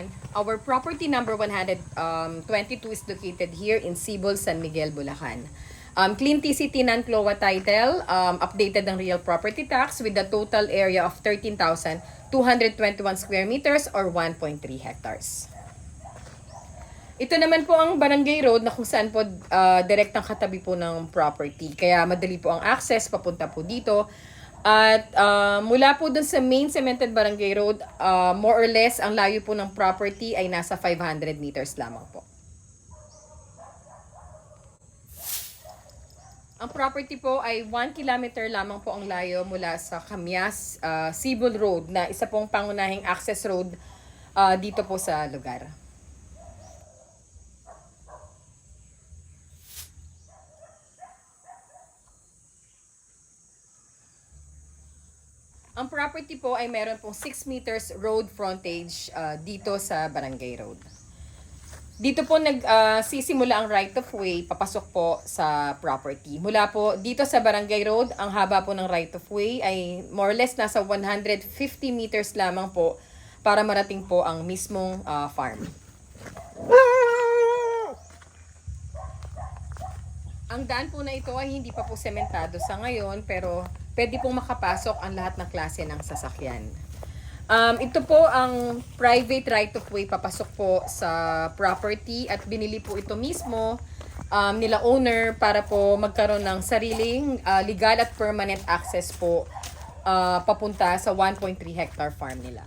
Bulacan. Our property number 122 is located here in Sibol, San Miguel, Bulacan. Clean TCT non-CLOA title, updated ng real property tax with the total area of 13,221 square meters or 1.3 hectares. Ito naman po ang Barangay Road na kung saan po direktang katabi po ng property. Kaya madali po ang access papunta po dito. At mula po dun sa main cemented Barangay Road, more or less, ang layo po ng property ay nasa 500 meters lamang po. Ang property po ay 1 kilometer lamang po ang layo mula sa Camyas, Sibol Road na isa pong pangunahing access road dito po sa lugar. Ang property po ay meron pong 6 meters road frontage dito sa Barangay Road. Dito po nagsisimula ang right of way papasok po sa property. Mula po dito sa Barangay Road, ang haba po ng right of way ay more or less nasa 150 meters lamang po para marating po ang mismong farm. Ang daan po na ito ay hindi pa po sementado sa ngayon pero pwede pong makapasok ang lahat ng klase ng sasakyan. Ito po ang private right of way papasok po sa property at binili po ito mismo nila owner para po magkaroon ng sariling legal at permanent access po papunta sa 1.3 hectare farm nila.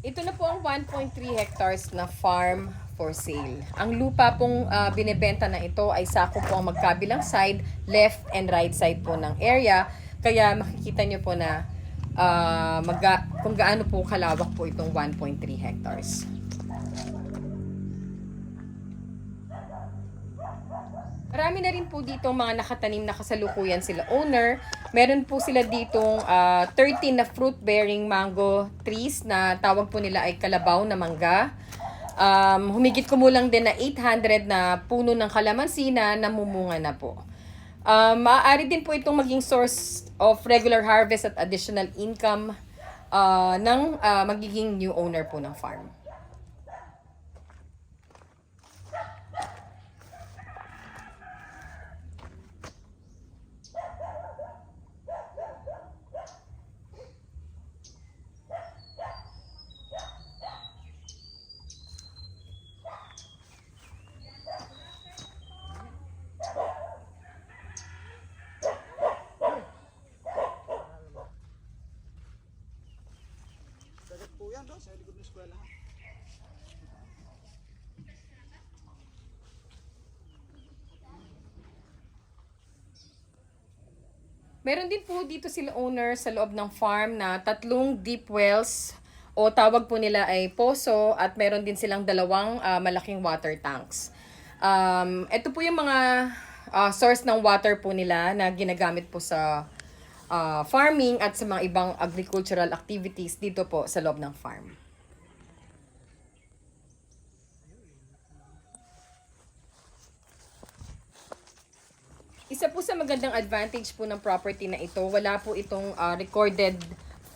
Ito na po ang 1.3 hectares na farm for sale. Ang lupa pong binebenta na ito ay sako po ang magkabilang side, left and right side po ng area. Kaya makikita nyo po na kung gaano po kalawak po itong 1.3 hectares. Marami na rin po dito mga nakatanim na kasalukuyan sila owner. Meron po sila ditong 13 na fruit-bearing mango trees na tawag po nila ay kalabaw na mangga. Humigit kumulang din na 800 na puno ng kalamansi na namumunga na po. Maaari din po itong maging source of regular harvest at additional income ng magiging new owner po ng farm. Po yan doon sa likod ng eskwela. Meron din po dito sila owner sa loob ng farm na 3 deep wells o tawag po nila ay poso at meron din silang 2 malaking water tanks. Ito po yung mga source ng water po nila na ginagamit po sa farming at sa mga ibang agricultural activities dito po sa loob ng farm. Isa po sa magandang advantage po ng property na ito, wala po itong recorded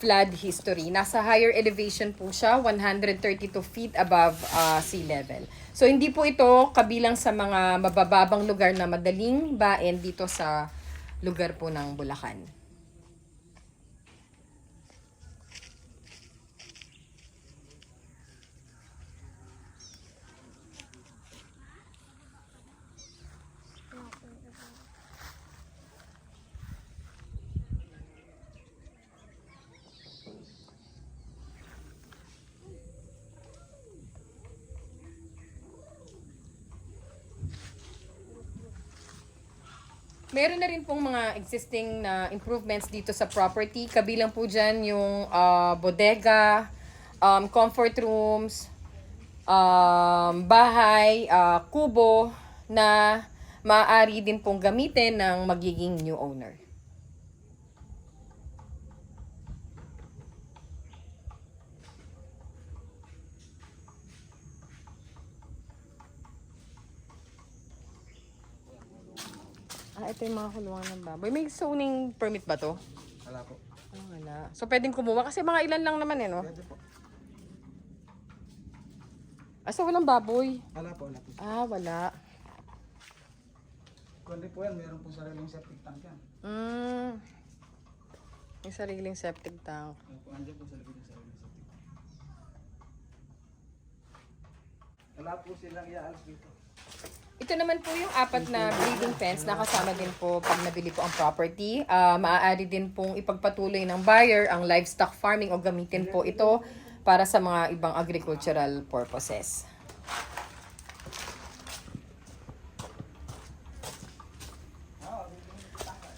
flood history. Nasa higher elevation po siya, 132 feet above sea level. So hindi po ito kabilang sa mga mabababang lugar na madaling baen dito sa lugar po ng Bulacan. Meron na rin pong mga existing na improvements dito sa property. Kabilang po dyan yung bodega, comfort rooms, bahay, kubo na maaari din pong gamitin ng magiging new owner. Ito yung mga kulungan ng baboy. May zoning permit ba to? Wala po. Wala. Wala. So, pwedeng kumuha kasi mga ilan lang naman no? Pwede po. So walang baboy. Wala po, wala po. Wala. Kundi po yan, meron po sariling septic tank yan. May sariling septic tank. Andiyan po sa likod ng sariling septic tank. Wala po silang iaalis dito. Ito naman po yung 4 na breeding pens na kasama din po pag nabili po ang property. Maaari din pong ipagpatuloy ng buyer ang livestock farming o gamitin po ito para sa mga ibang agricultural purposes.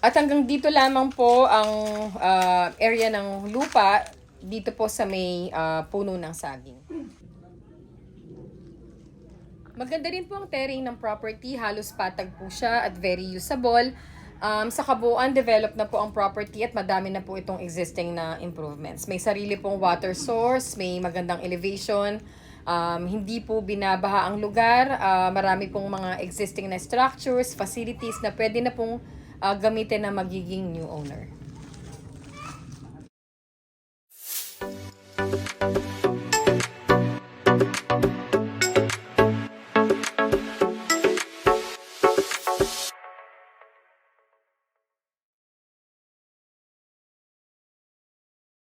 At hanggang dito lamang po ang area ng lupa dito po sa may puno ng saging. Maganda rin po ang terrain ng property, halos patag po siya at very usable. Sa kabuuan, develop na po ang property at madami na po itong existing na improvements. May sarili pong water source, may magandang elevation, hindi po binabaha ang lugar, marami pong mga existing na structures, facilities na pwede na pong gamitin na magiging new owner.